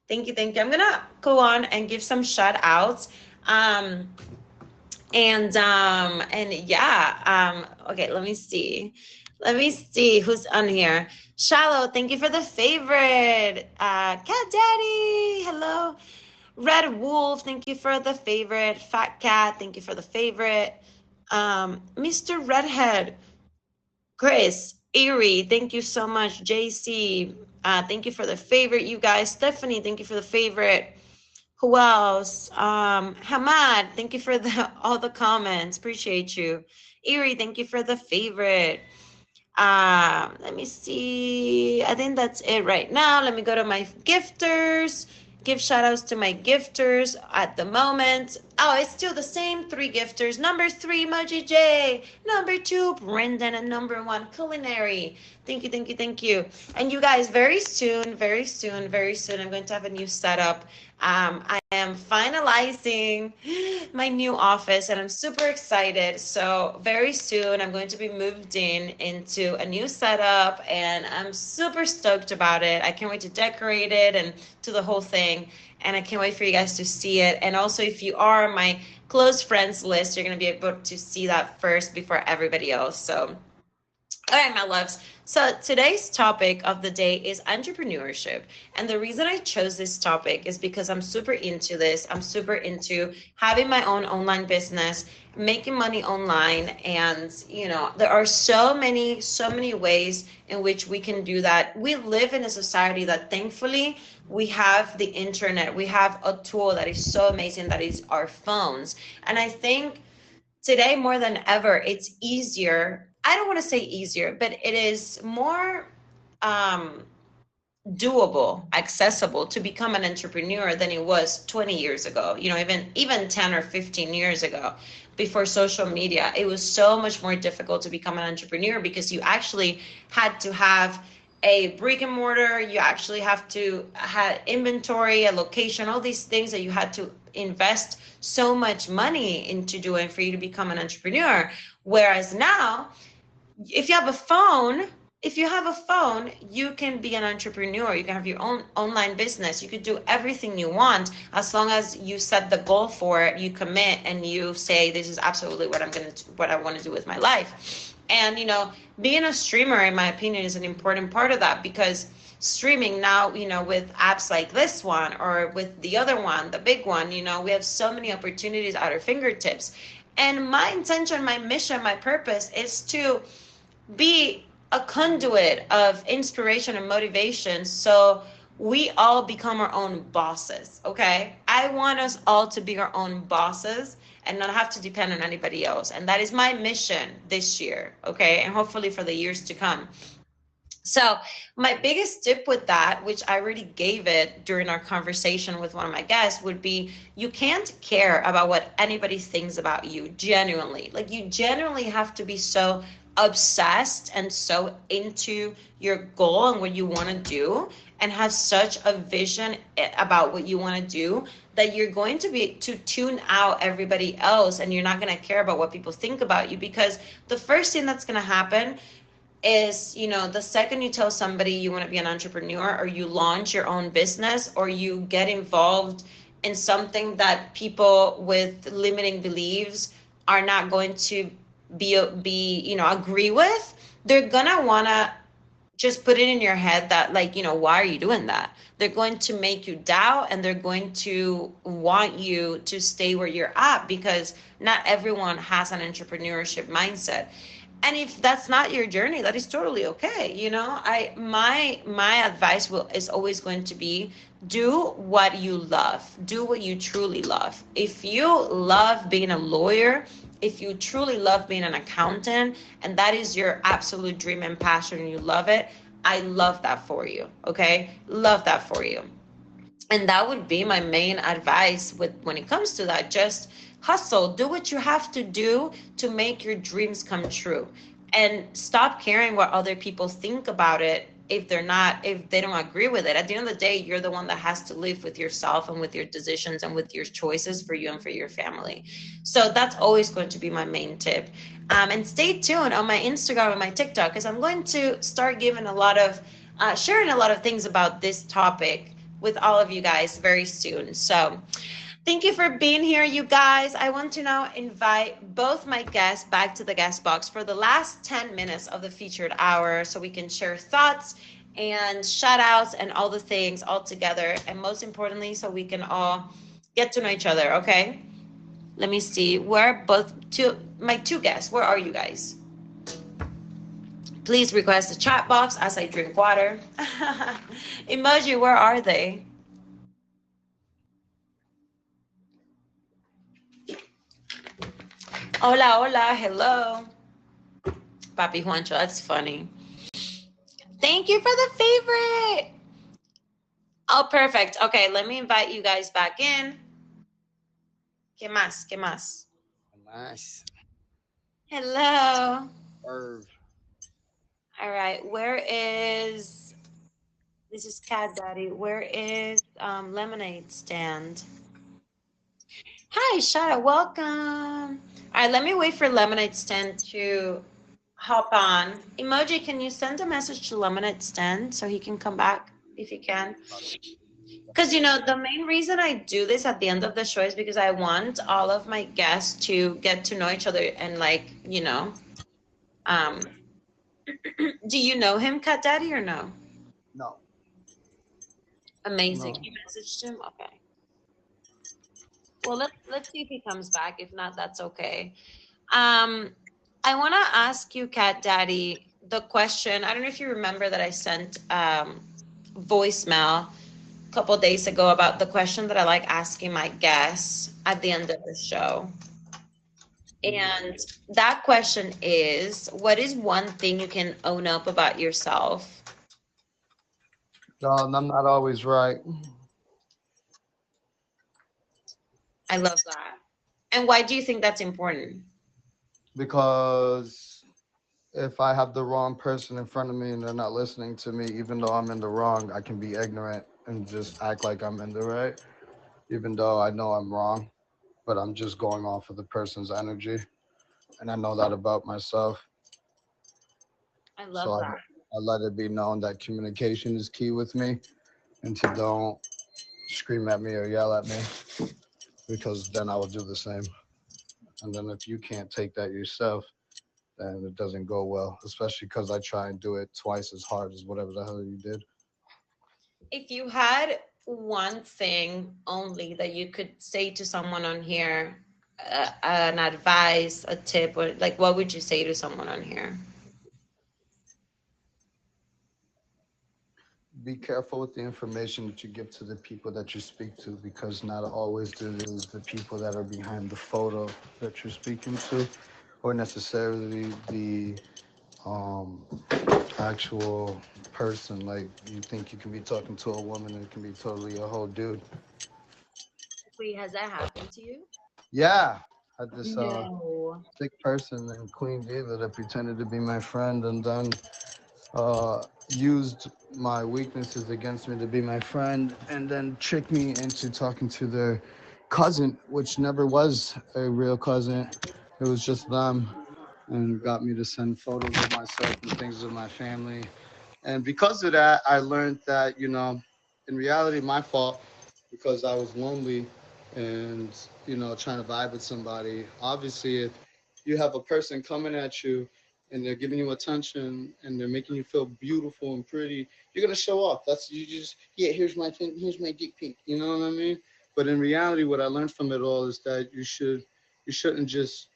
S1: Thank you. I'm gonna go on and give some shout outs. And yeah, okay, let me see who's on here. Shallow, thank you for the favorite. Cat Daddy, hello. Red Wolf, thank you for the favorite. Fat Cat, thank you for the favorite. Mr. Redhead, Chris, Erie, thank you so much. JC, thank you for the favorite, you guys. Stephanie, thank you for the favorite. Who else? Hamad, thank you for all the comments. Appreciate you. Erie, thank you for the favorite. Let me see. I think that's it right now. Let me go to my gifters. Give shout outs to my gifters at the moment. Oh, it's still the same 3 gifters. Number 3, Moji J. Number 2, Brendan. And number 1, Culinary. Thank you. And you guys, very soon, I'm going to have a new setup. I am finalizing my new office and I'm super excited. So very soon I'm going to be moved into a new setup and I'm super stoked about it. I can't wait to decorate it and do the whole thing. And I can't wait for you guys to see it. And also, if you are on my close friends list, you're going to be able to see that first before everybody else. So, all right, my loves. So today's topic of the day is entrepreneurship. And the reason I chose this topic is because I'm super into this. I'm super into having my own online business, making money online. And, there are so many ways in which we can do that. We live in a society that thankfully we have the internet. We have a tool that is so amazing, that is our phones. And I think today more than ever, it's easier. I don't want to say easier, but it is more doable, accessible to become an entrepreneur than it was 20 years ago, even 10 or 15 years ago. Before social media, it was so much more difficult to become an entrepreneur because you actually had to have a brick and mortar, you actually have to have inventory, a location, all these things that you had to invest so much money into doing for you to become an entrepreneur. Whereas now, if you have a phone, you can be an entrepreneur. You can have your own online business. You could do everything you want as long as you set the goal for it, you commit, and you say, this is absolutely what I want to do with my life. And, being a streamer, in my opinion, is an important part of that, because streaming now, with apps like this one or with the other one, the big one, we have so many opportunities at our fingertips. And my intention, my mission, my purpose is to be a conduit of inspiration and motivation, so we all become our own bosses. Okay, I want us all to be our own bosses and not have to depend on anybody else. And that is my mission this year. Okay, and hopefully for the years to come. So my biggest tip with that, which I already gave it during our conversation with one of my guests, would be you can't care about what anybody thinks about you genuinely. Like, you genuinely have to be so obsessed and so into your goal and what you want to do, and have such a vision about what you want to do, that you're going to tune out everybody else, and you're not going to care about what people think about you. Because the first thing that's going to happen is, the second you tell somebody you want to be an entrepreneur, or you launch your own business, or you get involved in something that people with limiting beliefs are not going to be agree with, they're gonna want to just put it in your head that, like, you know, why are you doing that? They're going to make you doubt, and they're going to want you to stay where you're at, because not everyone has an entrepreneurship mindset. And if that's not your journey, that is totally okay. You know, my advice is always going to be, do what you love, do what you truly love. If you love being a lawyer, if you truly love being an accountant, and that is your absolute dream and passion, and you love it, I love that for you. Okay, love that for you. And that would be my main advice with when it comes to that. Just hustle, do what you have to do to make your dreams come true, and stop caring what other people think about it. If they don't agree with it, at the end of the day, you're the one that has to live with yourself and with your decisions and with your choices for you and for your family. So that's always going to be my main tip. And stay tuned on my Instagram and my TikTok, because I'm going to start giving a lot of sharing a lot of things about this topic with all of you guys very soon. So thank you for being here, you guys. I want to now invite both my guests back to the guest box for the last 10 minutes of the featured hour, so we can share thoughts and shout outs and all the things all together. And most importantly, so we can all get to know each other. Okay. Let me see. Where my two guests, where are you guys? Please request the chat box as I drink water. Emoji, where are they? Hola, hola, hello. Papi Juancho, that's funny. Thank you for the favorite. Oh, perfect. Okay, let me invite you guys back in. ¿Qué más? ¿Qué más?
S3: Nice.
S1: Hello.
S3: Irv.
S1: All right, this is Cat Daddy. Where is Lemonade Stand? Hi, Shada, welcome. All right, let me wait for Lemonade Stand to hop on. Emoji, can you send a message to Lemonade Stand so he can come back if he can? Because, you know, the main reason I do this at the end of the show is because I want all of my guests to get to know each other and, like, you know, do you know him, Cat Daddy, or no?
S3: No.
S1: Amazing.
S3: No.
S1: You messaged him? Okay. Well, let's see if he comes back. If not, that's okay. I want to ask you, Cat Daddy, the question. I don't know if you remember that I sent voicemail a couple days ago about the question that I like asking my guests at the end of the show. And that question is, what is one thing you can own up about yourself?
S3: I'm not always right.
S1: I love that. And why do you think that's important?
S3: Because if I have the wrong person in front of me and they're not listening to me, even though I'm in the wrong, I can be ignorant and just act like I'm in the right, even though I know I'm wrong, but I'm just going off of the person's energy. And I know that about myself.
S1: I love
S3: So
S1: that.
S3: I let it be known that communication is key with me, and to don't scream at me or yell at me, because then I will do the same. And then if you can't take that yourself, then it doesn't go well, especially because I try and do it twice as hard as whatever the hell you did.
S1: If you had one thing only that you could say to someone on here, an advice, a tip, or like, what would you say to someone on here?
S3: Be careful with the information that you give to the people that you speak to, because not always do the people that are behind the photo that you're speaking to, or necessarily the actual person. Like, you think you can be talking to a woman and it can be totally a whole dude.
S1: Wait, has that happened to you?
S3: Yeah, I had this
S1: No.
S3: sick person named Queen Diva that pretended to be my friend, and then used my weaknesses against me to be my friend, and then tricked me into talking to their cousin, which never was a real cousin. It was just them, and got me to send photos of myself and things of my family. And because of that, I learned that, in reality, my fault, because I was lonely and, trying to vibe with somebody. Obviously, if you have a person coming at you and they're giving you attention and they're making you feel beautiful and pretty, you're gonna show off. That's you just here's my thing, here's my dick pic. You know what I mean? But in reality, what I learned from it all is that you shouldn't just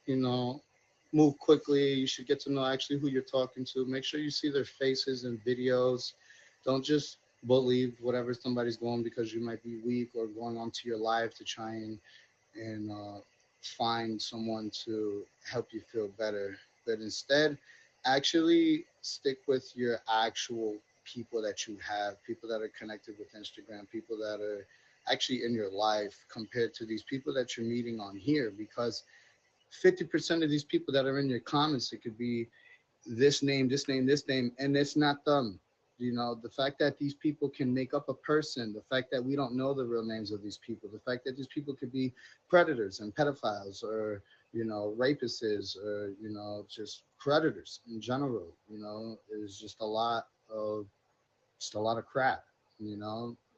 S3: move quickly. You should get to know actually who you're talking to. Make sure you see their faces and videos. Don't just believe whatever somebody's going because you might be weak or going onto your live to try and find someone to help you feel better. But instead, actually stick with your actual people that you have, people that are connected with Instagram, people that are actually in your life compared to these people that you're meeting on here, because 50% of these people that are in your comments, it could be this name, this name, this name, and it's not them. The fact that these people can make up a person, the fact that we don't know the real names of these people, the fact that these people could be predators and pedophiles or, rapists or, just predators in general, is just a lot of crap,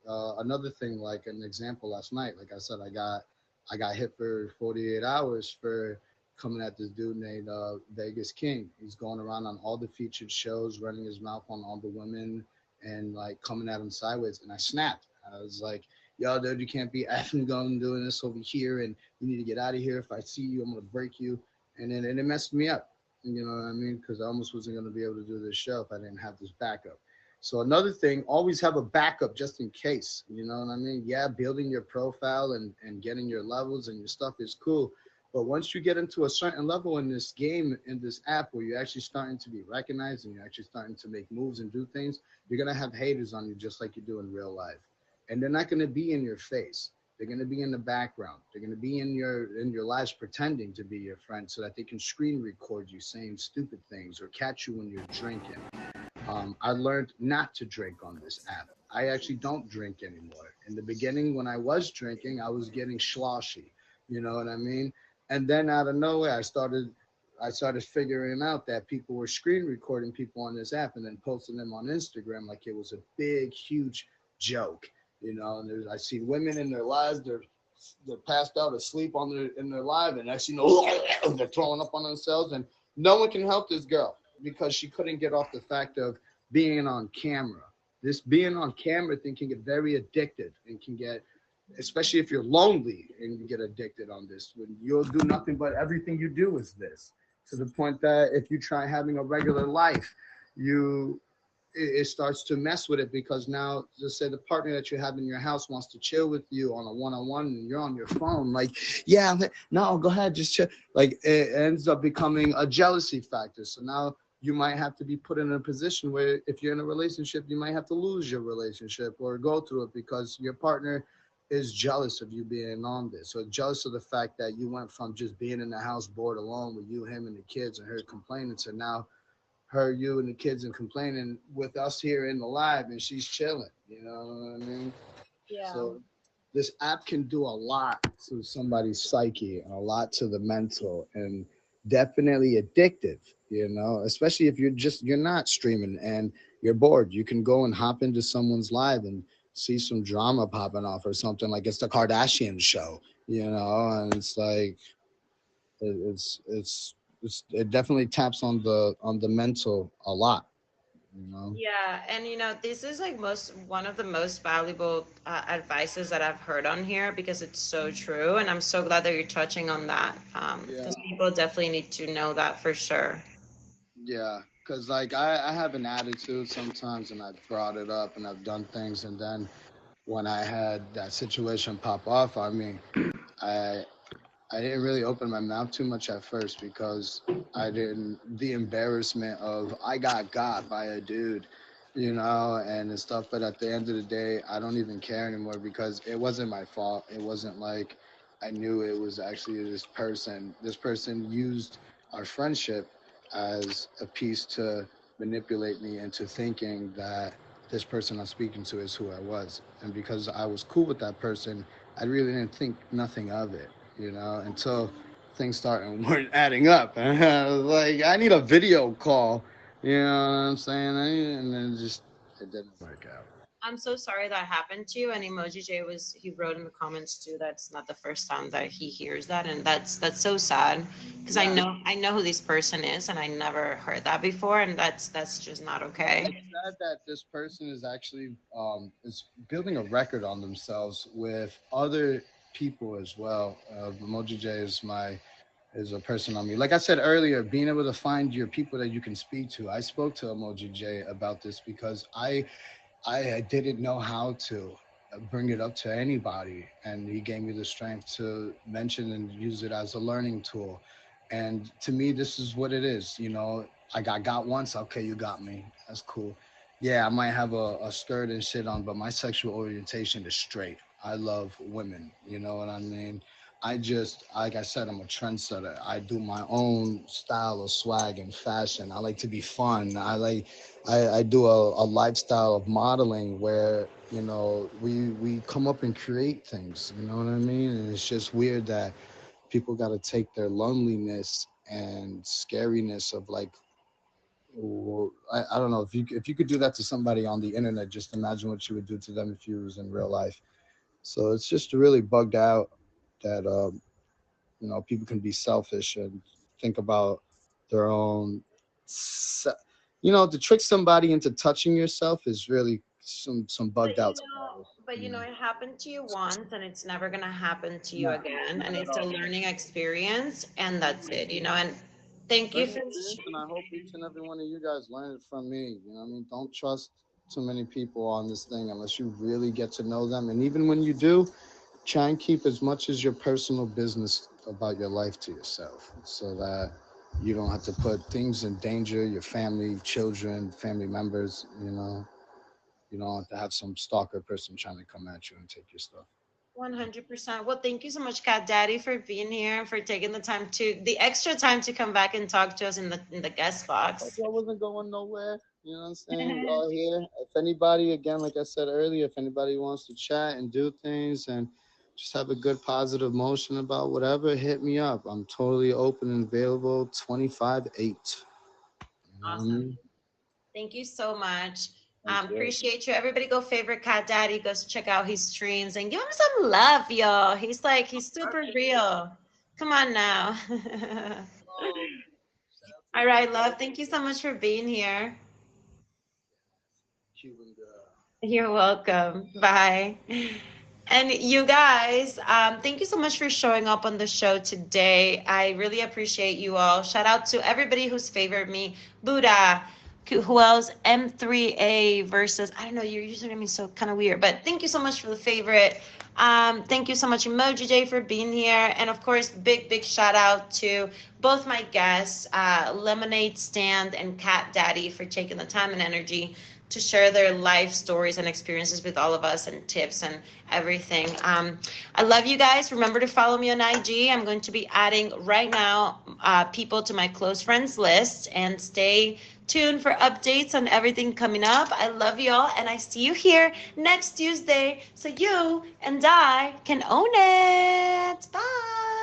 S3: Another thing, like an example last night, like I said, I got hit for 48 hours for coming at this dude named Vegas King. He's going around on all the featured shows, running his mouth on all the women and like coming at him sideways. And I snapped. I was like, yo, dude, you can't be effing going doing this over here. And you need to get out of here. If I see you, I'm going to break you. And then it messed me up. You know what I mean? Because I almost wasn't going to be able to do this show if I didn't have this backup. So another thing, always have a backup just in case. You know what I mean? Yeah, building your profile and getting your levels and your stuff is cool. But once you get into a certain level in this game, in this app, where you're actually starting to be recognized and you're actually starting to make moves and do things, you're going to have haters on you just like you do in real life. And they're not going to be in your face. They're going to be in the background. They're going to be in your lives pretending to be your friend so that they can screen record you saying stupid things or catch you when you're drinking. I learned not to drink on this app. I actually don't drink anymore. In the beginning, when I was drinking, I was getting sloshy. You know what I mean? And then out of nowhere, I started figuring out that people were screen recording people on this app and then posting them on Instagram like it was a big, huge joke. And I see women in their lives, they're passed out asleep in their live, and actually they're throwing up on themselves, and no one can help this girl because she couldn't get off the fact of being on camera. This being on camera thing can get very addictive and can get, especially if you're lonely and you get addicted on this, when you'll do nothing but everything you do is this, to the point that if you try having a regular life, it starts to mess with it, because now, just say the partner that you have in your house wants to chill with you on a one-on-one and you're on your phone, like, yeah, no, go ahead, just chill. Like, it ends up becoming a jealousy factor. So now you might have to be put in a position where if you're in a relationship, you might have to lose your relationship or go through it because your partner is jealous of you being on this, or jealous of the fact that you went from just being in the house bored alone with you, him, and the kids and her complaining to now her, you, and the kids and complaining with us here in the live and she's chilling. You know what I mean?
S4: Yeah.
S3: So this app can do a lot to somebody's psyche and a lot to the mental, and definitely addictive, especially if you're not streaming and you're bored. You can go and hop into someone's live and see some drama popping off or something like it's the Kardashian show, and it's like it definitely taps on the mental a lot,
S1: Yeah, and this is like one of the most valuable advices that I've heard on here, because it's so true, and I'm so glad that you're touching on that, because people definitely need to know that for sure.
S3: Yeah, because like I have an attitude sometimes, and I've brought it up and I've done things, and then when I had that situation pop off, I mean, I didn't really open my mouth too much at first because the embarrassment of I got by a dude, and stuff. But at the end of the day, I don't even care anymore because it wasn't my fault. It wasn't like I knew it was actually this person. This person used our friendship as a piece to manipulate me into thinking that this person I'm speaking to is who I was. And because I was cool with that person, I really didn't think nothing of it, until things started weren't adding up. And I was like, I need a video call, you know what I'm saying? And then it didn't work out.
S1: I'm so sorry that happened to you. And Emoji J he wrote in the comments too, that's not the first time that he hears that. And that's so sad because
S3: Yeah.
S1: I know who this person is and I never heard that before. And that's just not okay.
S3: It's sad that this person is actually is building a record on themselves with other people as well. Emoji J is a person on me. Like I said earlier, being able to find your people that you can speak to. I spoke to Emoji J about this because I didn't know how to bring it up to anybody, and he gave me the strength to mention and use it as a learning tool. And to me, this is what it is. You know, I got once. Okay, you got me. That's cool. Yeah, I might have a skirt and shit on, but my sexual orientation is straight. I love women. You know what I mean? I just, like I said, I'm a trendsetter. I do my own style of swag and fashion. I like to be fun. I do a lifestyle of modeling where, you know, we come up and create things, you know what I mean? And it's just weird that people got to take their loneliness and scariness of like, I don't know, if you could do that to somebody on the internet, just imagine what you would do to them if you was in real life. So it's just really bugged out that, you know, people can be selfish and think about their own se- you know, to trick somebody into touching yourself is really some
S1: But
S3: bugged
S1: you
S3: out
S1: know,
S3: stuff.
S1: but you know, it happened to you once and it's never gonna happen to you
S3: Nah,
S1: again.
S3: not
S1: And
S3: at
S1: it's a
S3: all.
S1: learning experience and that's it, you know, and thank you
S3: Learning
S1: for
S3: experience, and I hope each and every one of you guys learn it from me. You know what I mean? Don't trust too many people on this thing unless you really get to know them. And even when you do, try and keep as much as your personal business about your life to yourself so that you don't have to put things in danger, your family, children, family members, you know. You don't have to have some stalker person trying to come at you and take your stuff.
S1: 100%. Well, thank you so much, Cat Daddy, for being here and for taking the extra time to come back and talk to us in the guest
S3: Hope
S1: box.
S3: I wasn't going nowhere. You know what I'm saying? We're all here. If anybody, again, like I said earlier, if anybody wants to chat and do things and just have a good positive motion about whatever, hit me up. I'm totally open and available 25/8. You know what I
S1: Awesome.
S3: mean?
S1: Thank you so much.
S3: Thank you.
S1: Appreciate you. Everybody go favorite Cat Daddy. Go check out his streams and give him some love, y'all. He's super real. Come on now. All right, love. Thank you so much for being here.
S3: Cuban girl.
S1: You're welcome. Bye. And you guys, thank you so much for showing up on the show today. I really appreciate you all. Shout out to everybody who's favored me. Buddha, who else? M3A versus, I don't know, your username is so kind of weird, but thank you so much for the favorite. Thank you so much, Emoji J, for being here. And of course, big shout out to both my guests, Lemonade Stand and Cat Daddy, for taking the time and energy to share their life stories and experiences with all of us and tips and everything. I love you guys. Remember to follow me on IG. I'm going to be adding right now people to my close friends list and stay tuned for updates on everything coming up. I love y'all and I see you here next Tuesday so you and I can own it. Bye.